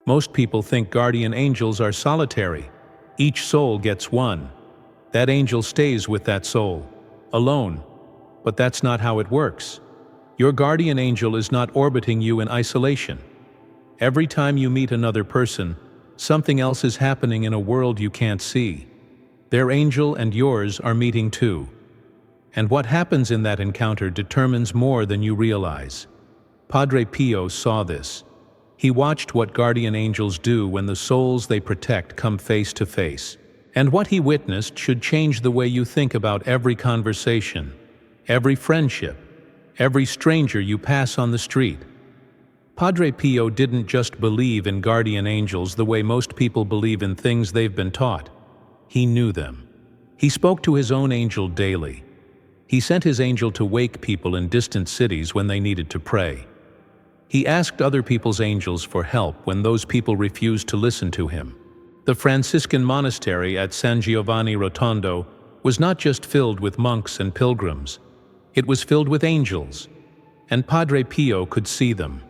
Most people think guardian angels are solitary. Each soul gets one. That angel stays with that soul, alone. But that's not how it works. Your guardian angel is not orbiting you in isolation. Every time you meet another person, something else is happening in a world you can't see. Their angel and yours are meeting too. And what happens in that encounter determines more than you realize. Padre Pio saw this. He watched what guardian angels do when the souls they protect come face to face. And what he witnessed should change the way you think about every conversation, every friendship, every stranger you pass on the street. Padre Pio didn't just believe in guardian angels the way most people believe in things they've been taught. He knew them. He spoke to his own angel daily. He sent his angel to wake people in distant cities when they needed to pray. He asked other people's angels for help when those people refused to listen to him. The Franciscan monastery at San Giovanni Rotondo was not just filled with monks and pilgrims. It was filled with angels, and Padre Pio could see them,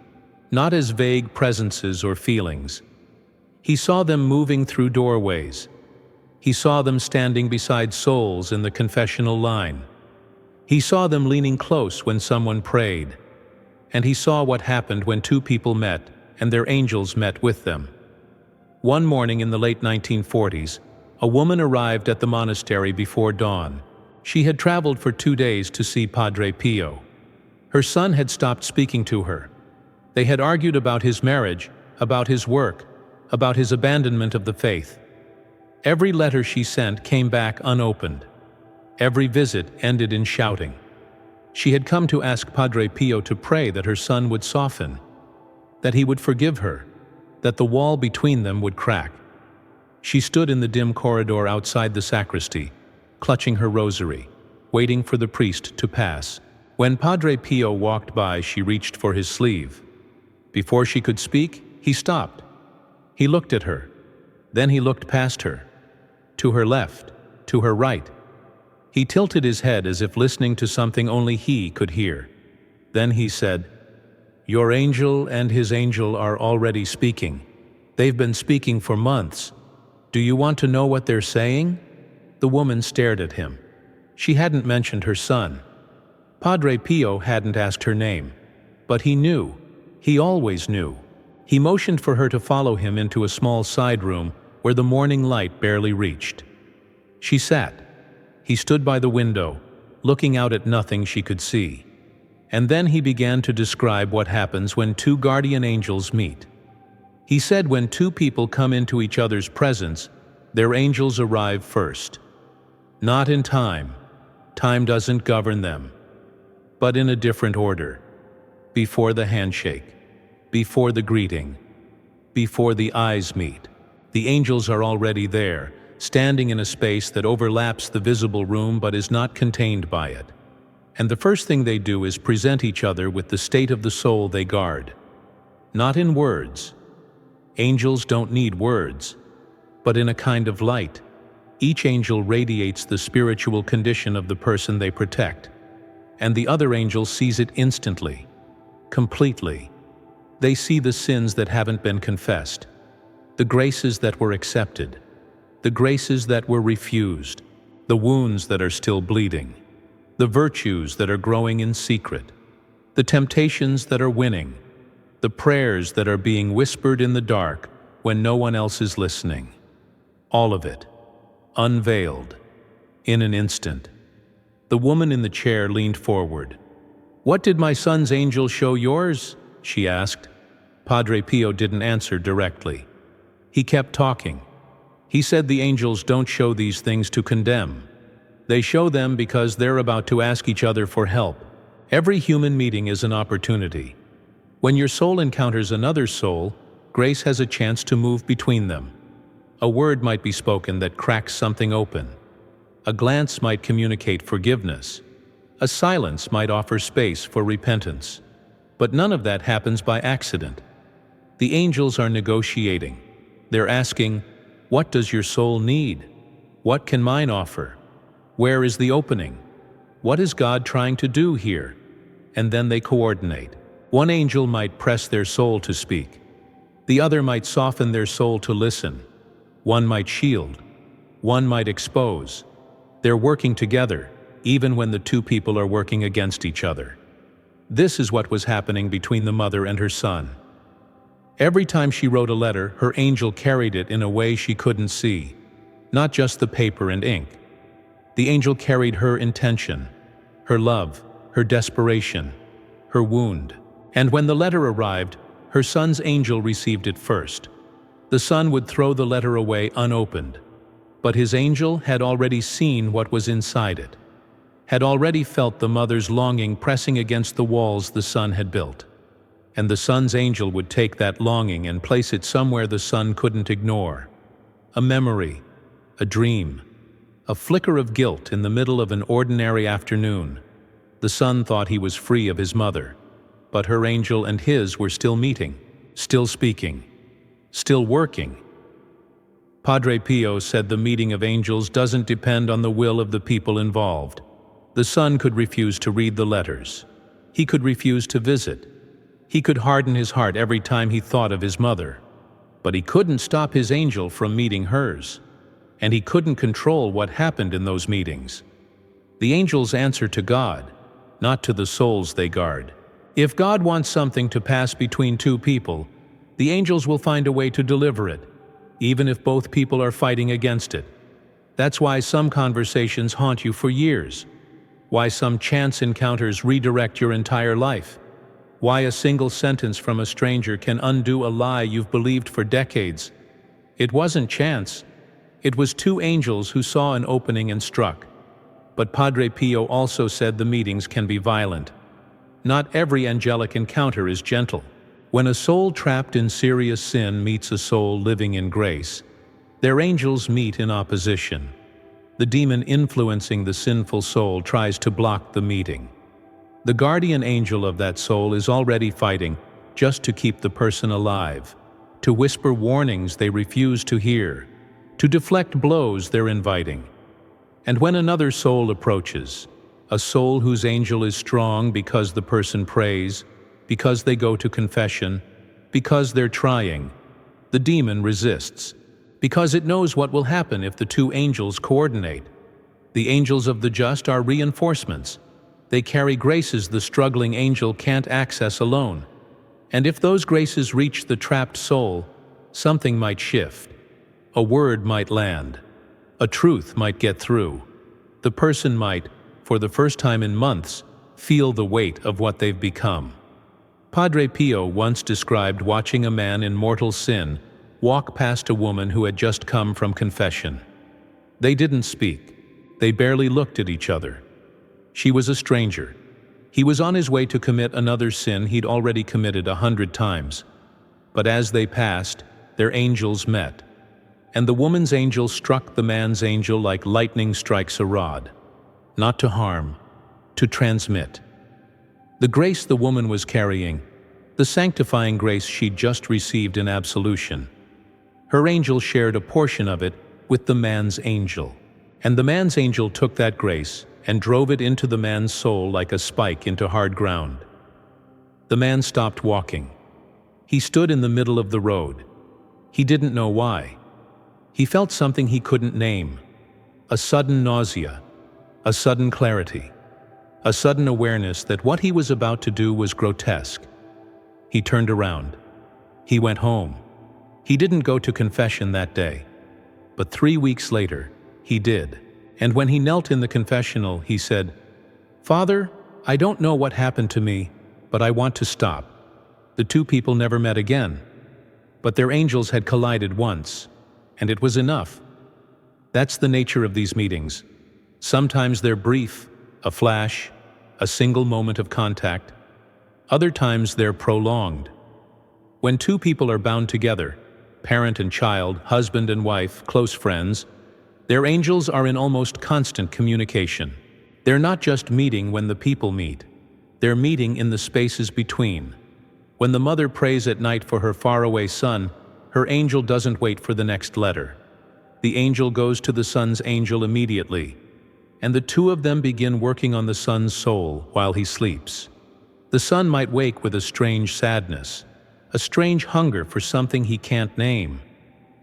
not as vague presences or feelings. He saw them moving through doorways. He saw them standing beside souls in the confessional line. He saw them leaning close when someone prayed. And he saw what happened when two people met and their angels met with them. One morning in the late 1940s, a woman arrived at the monastery before dawn. She had traveled for 2 days to see Padre Pio. Her son had stopped speaking to her. They had argued about his marriage, about his work, about his abandonment of the faith. Every letter she sent came back unopened. Every visit ended in shouting. She had come to ask Padre Pio to pray that her son would soften, that he would forgive her, that the wall between them would crack. She stood in the dim corridor outside the sacristy, clutching her rosary, waiting for the priest to pass. When Padre Pio walked by, she reached for his sleeve. Before she could speak, he stopped. He looked at her. Then he looked past her, to her left, to her right. He tilted his head as if listening to something only he could hear. Then he said, "Your angel and his angel are already speaking. They've been speaking for months. Do you want to know what they're saying?" The woman stared at him. She hadn't mentioned her son. Padre Pio hadn't asked her name. But he knew. He always knew. He motioned for her to follow him into a small side room where the morning light barely reached. She sat. He stood by the window, looking out at nothing she could see. And then he began to describe what happens when two guardian angels meet. He said when two people come into each other's presence, their angels arrive first. Not in time. Time doesn't govern them. But in a different order. Before the handshake. Before the greeting. Before the eyes meet. The angels are already there, standing in a space that overlaps the visible room but is not contained by it. And the first thing they do is present each other with the state of the soul they guard. Not in words. Angels don't need words, but in a kind of light. Each angel radiates the spiritual condition of the person they protect, and the other angel sees it instantly, completely. They see the sins that haven't been confessed, the graces that were accepted, the graces that were refused, the wounds that are still bleeding, the virtues that are growing in secret, the temptations that are winning, the prayers that are being whispered in the dark when no one else is listening. All of it, unveiled, in an instant. The woman in the chair leaned forward. "What did my son's angel show yours?" she asked. Padre Pio didn't answer directly. He kept talking. He said the angels don't show these things to condemn. They show them because they're about to ask each other for help. Every human meeting is an opportunity. When your soul encounters another soul, grace has a chance to move between them. A word might be spoken that cracks something open. A glance might communicate forgiveness. A silence might offer space for repentance. But none of that happens by accident. The angels are negotiating. They're asking, "What does your soul need? What can mine offer? Where is the opening? What is God trying to do here?" And then they coordinate. One angel might press their soul to speak. The other might soften their soul to listen. One might shield. One might expose. They're working together, even when the two people are working against each other. This is what was happening between the mother and her son. Every time she wrote a letter, her angel carried it in a way she couldn't see, not just the paper and ink. The angel carried her intention, her love, her desperation, her wound. And when the letter arrived, her son's angel received it first. The son would throw the letter away unopened, but his angel had already seen what was inside it, had already felt the mother's longing pressing against the walls the son had built. And the son's angel would take that longing and place it somewhere the son couldn't ignore. A memory, a dream, a flicker of guilt in the middle of an ordinary afternoon. The son thought he was free of his mother, but her angel and his were still meeting, still speaking, still working. Padre Pio said the meeting of angels doesn't depend on the will of the people involved. The son could refuse to read the letters. He could refuse to visit. He could harden his heart every time he thought of his mother. But he couldn't stop his angel from meeting hers. And he couldn't control what happened in those meetings. The angels answer to God, not to the souls they guard. If God wants something to pass between two people, the angels will find a way to deliver it, even if both people are fighting against it. That's why some conversations haunt you for years, why some chance encounters redirect your entire life, why a single sentence from a stranger can undo a lie you've believed for decades. It wasn't chance. It was two angels who saw an opening and struck. But Padre Pio also said the meetings can be violent. Not every angelic encounter is gentle. When a soul trapped in serious sin meets a soul living in grace, their angels meet in opposition. The demon influencing the sinful soul tries to block the meeting. The guardian angel of that soul is already fighting just to keep the person alive, to whisper warnings they refuse to hear, to deflect blows they're inviting. And when another soul approaches, a soul whose angel is strong because the person prays, because they go to confession, because they're trying, the demon resists, because it knows what will happen if the two angels coordinate. The angels of the just are reinforcements. They carry graces the struggling angel can't access alone. And if those graces reach the trapped soul, something might shift. A word might land. A truth might get through. The person might, for the first time in months, feel the weight of what they've become. Padre Pio once described watching a man in mortal sin walk past a woman who had just come from confession. They didn't speak. They barely looked at each other. She was a stranger. He was on his way to commit another sin he'd already committed 100 times. But as they passed, their angels met. And the woman's angel struck the man's angel like lightning strikes a rod. Not to harm, to transmit. The grace the woman was carrying, the sanctifying grace she'd just received in absolution. Her angel shared a portion of it with the man's angel. And the man's angel took that grace and drove it into the man's soul like a spike into hard ground. The man stopped walking. He stood in the middle of the road. He didn't know why. He felt something he couldn't name. A sudden nausea, a sudden clarity, a sudden awareness that what he was about to do was grotesque. He turned around. He went home. He didn't go to confession that day. But 3 weeks later, he did. And when he knelt in the confessional, he said, "Father, I don't know what happened to me, but I want to stop." The two people never met again. But their angels had collided once, and it was enough. That's the nature of these meetings. Sometimes they're brief, a flash, a single moment of contact. Other times they're prolonged. When two people are bound together, parent and child, husband and wife, close friends, their angels are in almost constant communication. They're not just meeting when the people meet. They're meeting in the spaces between. When the mother prays at night for her faraway son, her angel doesn't wait for the next letter. The angel goes to the son's angel immediately, and the two of them begin working on the son's soul while he sleeps. The son might wake with a strange sadness, a strange hunger for something he can't name.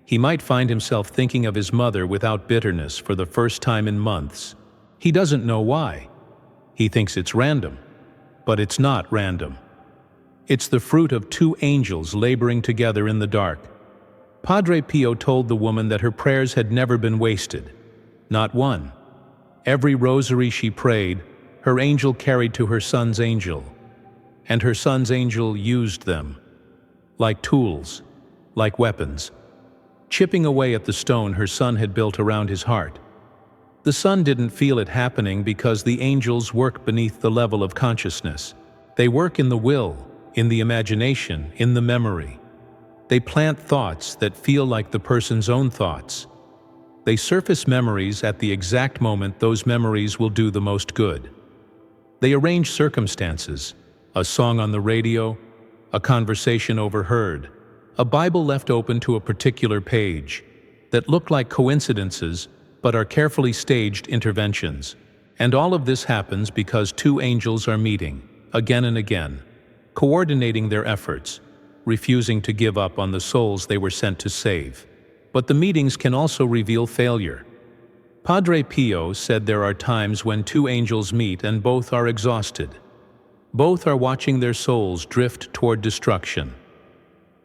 He might find himself thinking of his mother without bitterness for the first time in months. He doesn't know why. He thinks it's random, but it's not random. It's the fruit of two angels laboring together in the dark. Padre Pio told the woman that her prayers had never been wasted. Not one. Every rosary she prayed, her angel carried to her son's angel. And her son's angel used them. Like tools, like weapons, chipping away at the stone her son had built around his heart. The son didn't feel it happening because the angels work beneath the level of consciousness. They work in the will, in the imagination, in the memory. They plant thoughts that feel like the person's own thoughts. They surface memories at the exact moment those memories will do the most good. They arrange circumstances, a song on the radio, a conversation overheard, a Bible left open to a particular page, that look like coincidences but are carefully staged interventions. And all of this happens because two angels are meeting, again and again, coordinating their efforts, refusing to give up on the souls they were sent to save. But the meetings can also reveal failure. Padre Pio said there are times when two angels meet and both are exhausted. Both are watching their souls drift toward destruction.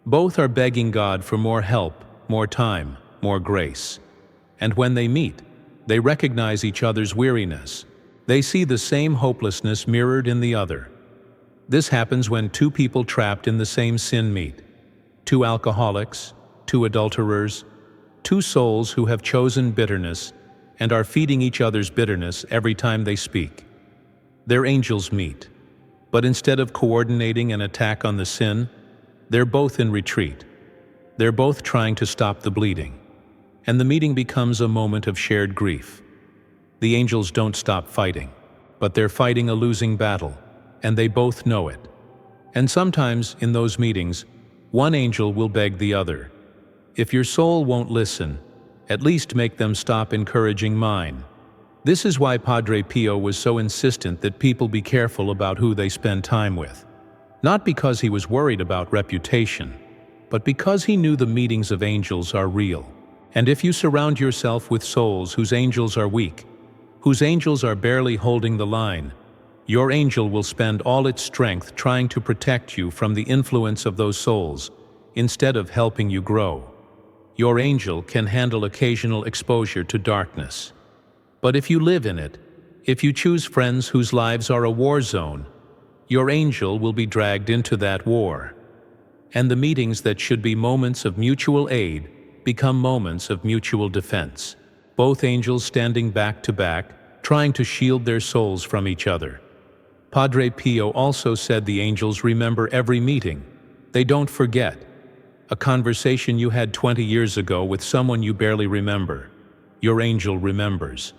Both are begging God for more help, more time, more grace. And when they meet, they recognize each other's weariness. They see the same hopelessness mirrored in the other. This happens when two people trapped in the same sin meet. Two alcoholics, two adulterers, two souls who have chosen bitterness and are feeding each other's bitterness every time they speak. Their angels meet, but instead of coordinating an attack on the sin, they're both in retreat. They're both trying to stop the bleeding, and the meeting becomes a moment of shared grief. The angels don't stop fighting, but they're fighting a losing battle, and they both know it. And sometimes, in those meetings, one angel will beg the other, "If your soul won't listen, at least make them stop encouraging mine." This is why Padre Pio was so insistent that people be careful about who they spend time with. Not because he was worried about reputation, but because he knew the meetings of angels are real. And if you surround yourself with souls whose angels are weak, whose angels are barely holding the line, your angel will spend all its strength trying to protect you from the influence of those souls, instead of helping you grow. Your angel can handle occasional exposure to darkness. But if you live in it, if you choose friends whose lives are a war zone, your angel will be dragged into that war. And the meetings that should be moments of mutual aid become moments of mutual defense. Both angels standing back to back, trying to shield their souls from each other. Padre Pio also said the angels remember every meeting. They don't forget. A conversation you had 20 years ago with someone you barely remember, your angel remembers.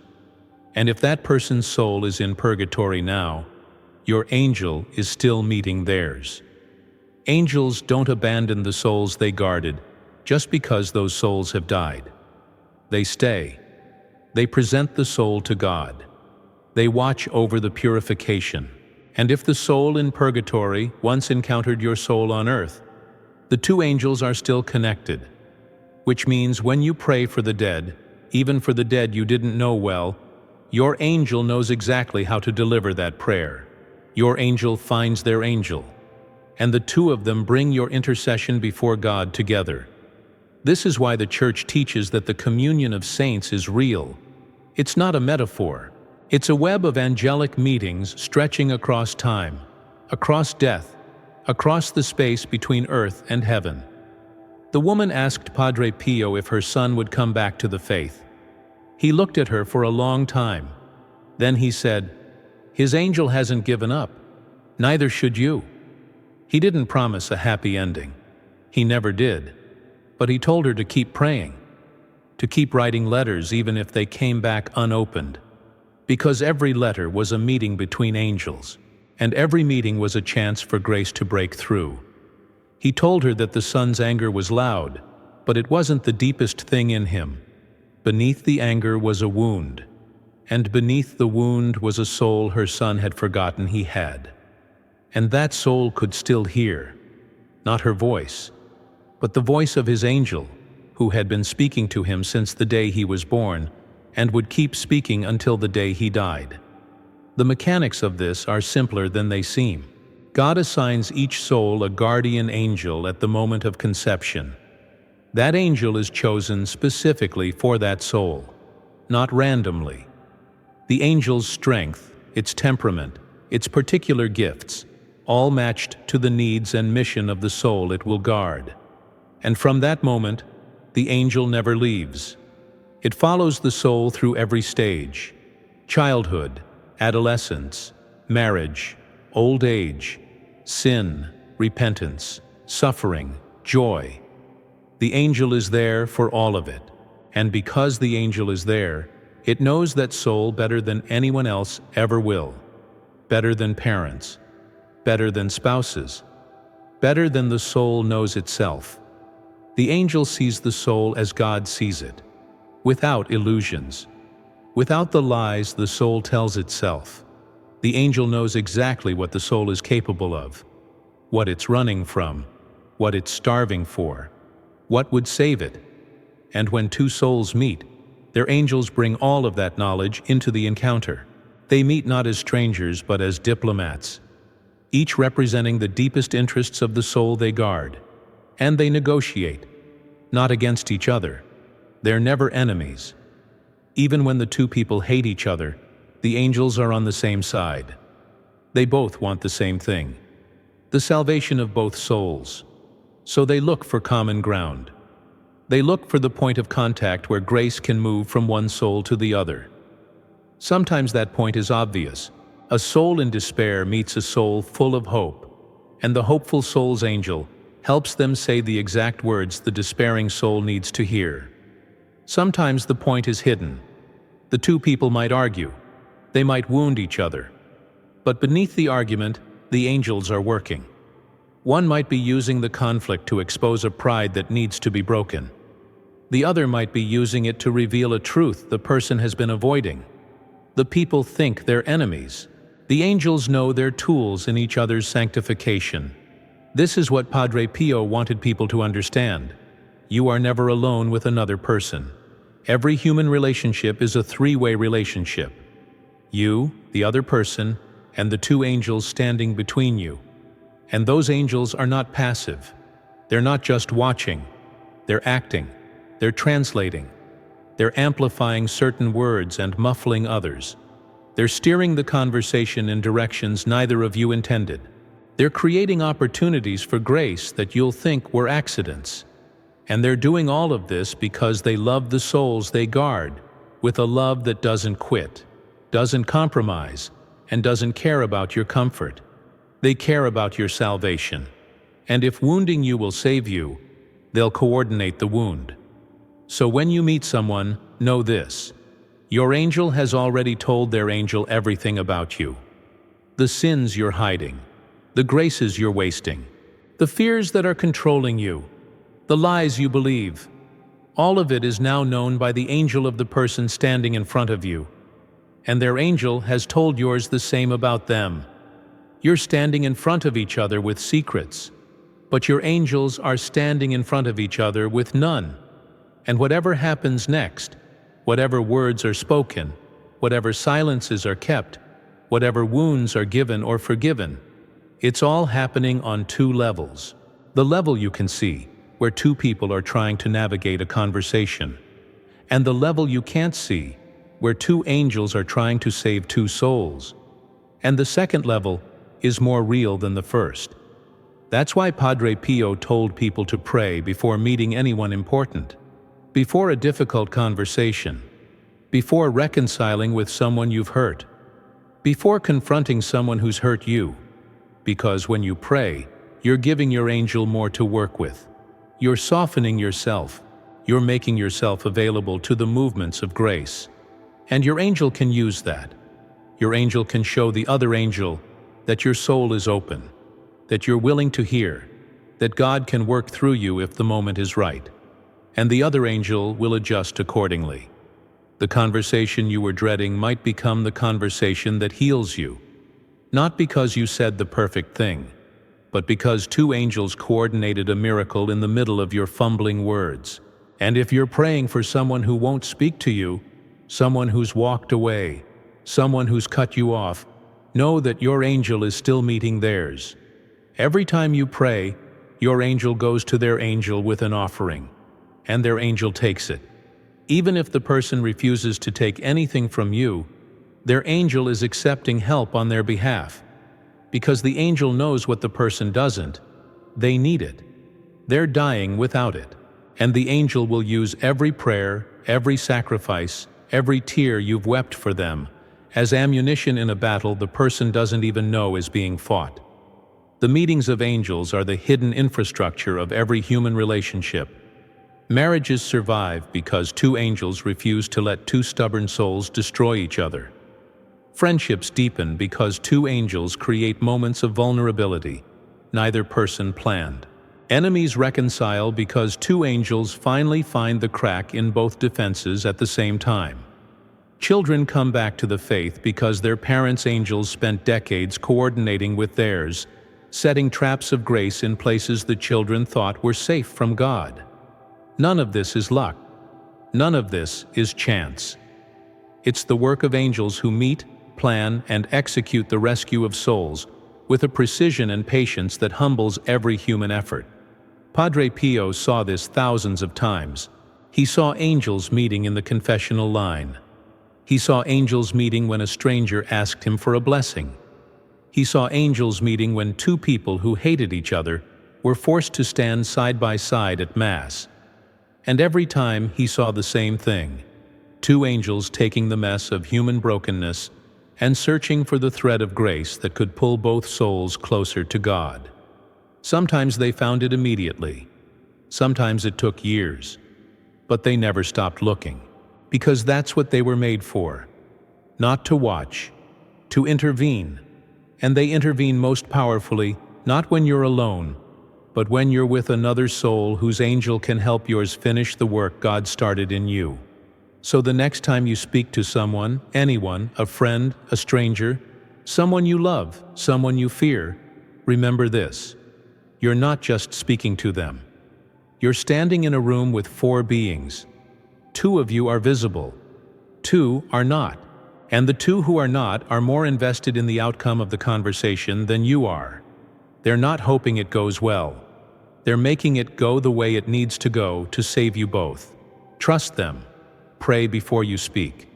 And if that person's soul is in purgatory now, your angel is still meeting theirs. Angels don't abandon the souls they guarded just because those souls have died. They stay. They present the soul to God. They watch over the purification. And if the soul in purgatory once encountered your soul on earth, the two angels are still connected, which means when you pray for the dead, even for the dead you didn't know well, your angel knows exactly how to deliver that prayer. Your angel finds their angel, and the two of them bring your intercession before God together. This is why the Church teaches that the communion of saints is real. It's not a metaphor. It's a web of angelic meetings stretching across time, across death, across the space between earth and heaven. The woman asked Padre Pio if her son would come back to the faith. He looked at her for a long time. Then he said, "His angel hasn't given up. Neither should you." He didn't promise a happy ending. He never did. But he told her to keep praying, to keep writing letters even if they came back unopened, because every letter was a meeting between angels, and every meeting was a chance for grace to break through. He told her that the son's anger was loud, but it wasn't the deepest thing in him. Beneath the anger was a wound, and beneath the wound was a soul her son had forgotten he had. And that soul could still hear. not her voice, but the voice of his angel, who had been speaking to him since the day he was born and would keep speaking until the day he died. The mechanics of this are simpler than they seem. God assigns each soul a guardian angel at the moment of conception. That angel is chosen specifically for that soul, not randomly. The angel's strength, its temperament, its particular gifts, all matched to the needs and mission of the soul it will guard. And from that moment, the angel never leaves. It follows the soul through every stage: childhood, adolescence, marriage, old age, sin, repentance, suffering, joy. The angel is there for all of it, and because the angel is there, it knows that soul better than anyone else ever will, better than parents, better than spouses, better than the soul knows itself. The angel sees the soul as God sees it, without illusions, without the lies the soul tells itself. The angel knows exactly what the soul is capable of, what it's running from, what it's starving for, what would save it. And when two souls meet, their angels bring all of that knowledge into the encounter. They meet not as strangers but as diplomats, each representing the deepest interests of the soul they guard. And they negotiate, not against each other. They're never enemies. Even when the two people hate each other, the angels are on the same side. They both want the same thing: the salvation of both souls. So they look for common ground. They look for the point of contact where grace can move from one soul to the other. Sometimes that point is obvious. A soul in despair meets a soul full of hope, and the hopeful soul's angel helps them say the exact words the despairing soul needs to hear. Sometimes the point is hidden. The two people might argue. They might wound each other. But beneath the argument, the angels are working. One might be using the conflict to expose a pride that needs to be broken. The other might be using it to reveal a truth the person has been avoiding. The people think they're enemies. The angels know they're tools in each other's sanctification. This is what Padre Pio wanted people to understand. You are never alone with another person. Every human relationship is a three-way relationship. You, the other person, and the two angels standing between you. And those angels are not passive. They're not just watching. They're acting. They're translating. They're amplifying certain words and muffling others. They're steering the conversation in directions neither of you intended. They're creating opportunities for grace that you'll think were accidents. And they're doing all of this because they love the souls they guard, with a love that doesn't quit, doesn't compromise, and doesn't care about your comfort. They care about your salvation. And if wounding you will save you, they'll coordinate the wound. So when you meet someone, know this: your angel has already told their angel everything about you. The sins you're hiding, the graces you're wasting, the fears that are controlling you, the lies you believe. All of it is now known by the angel of the person standing in front of you. And their angel has told yours the same about them. You're standing in front of each other with secrets, but your angels are standing in front of each other with none. And whatever happens next, whatever words are spoken, whatever silences are kept, whatever wounds are given or forgiven, it's all happening on two levels. The level you can see, where two people are trying to navigate a conversation, and the level you can't see, where two angels are trying to save two souls. And the second level is more real than the first. That's why Padre Pio told people to pray before meeting anyone important, before a difficult conversation, before reconciling with someone you've hurt, before confronting someone who's hurt you. Because when you pray, you're giving your angel more to work with. You're softening yourself. You're making yourself available to the movements of grace. And your angel can use that. Your angel can show the other angel that your soul is open, that you're willing to hear, that God can work through you if the moment is right. And the other angel will adjust accordingly. The conversation you were dreading might become the conversation that heals you, not because you said the perfect thing, but because two angels coordinated a miracle in the middle of your fumbling words. And if you're praying for someone who won't speak to you, someone who's walked away, someone who's cut you off, know that your angel is still meeting theirs. Every time you pray, your angel goes to their angel with an offering, and their angel takes it. Even if the person refuses to take anything from you, their angel is accepting help on their behalf. Because the angel knows what the person doesn't, they need it. They're dying without it. And the angel will use every prayer, every sacrifice, every tear you've wept for them, as ammunition in a battle the person doesn't even know is being fought. The meetings of angels are the hidden infrastructure of every human relationship. Marriages survive because two angels refuse to let two stubborn souls destroy each other. Friendships deepen because two angels create moments of vulnerability neither person planned. Enemies reconcile because two angels finally find the crack in both defenses at the same time. Children come back to the faith because their parents' angels spent decades coordinating with theirs, setting traps of grace in places the children thought were safe from God. None of this is luck. None of this is chance. It's the work of angels who meet, plan, and execute the rescue of souls with a precision and patience that humbles every human effort. Padre Pio saw this thousands of times. He saw angels meeting in the confessional line. He saw angels meeting when a stranger asked him for a blessing. He saw angels meeting when two people who hated each other were forced to stand side by side at Mass. And every time he saw the same thing, two angels taking the mess of human brokenness and searching for the thread of grace that could pull both souls closer to God. Sometimes they found it immediately. Sometimes it took years. But they never stopped looking, because that's what they were made for. Not to watch, to intervene. And they intervene most powerfully, not when you're alone, but when you're with another soul whose angel can help yours finish the work God started in you. So the next time you speak to someone, anyone, a friend, a stranger, someone you love, someone you fear, remember this. You're not just speaking to them. You're standing in a room with four beings. Two of you are visible. Two are not. And the two who are not are more invested in the outcome of the conversation than you are. They're not hoping it goes well. They're making it go the way it needs to go to save you both. Trust them. Pray before you speak.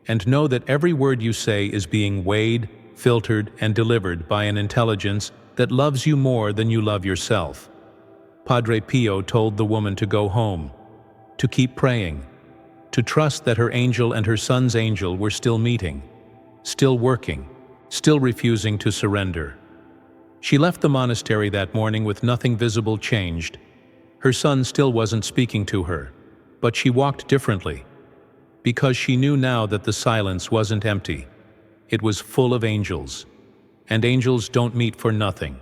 And know that every word you say is being weighed, filtered, and delivered by an intelligence that loves you more than you love yourself. Padre Pio told the woman to go home, to keep praying, to trust that her angel and her son's angel were still meeting, still working, still refusing to surrender. She left the monastery that morning with nothing visible changed. Her son still wasn't speaking to her, but she walked differently, because she knew now that the silence wasn't empty. It was full of angels. And angels don't meet for nothing.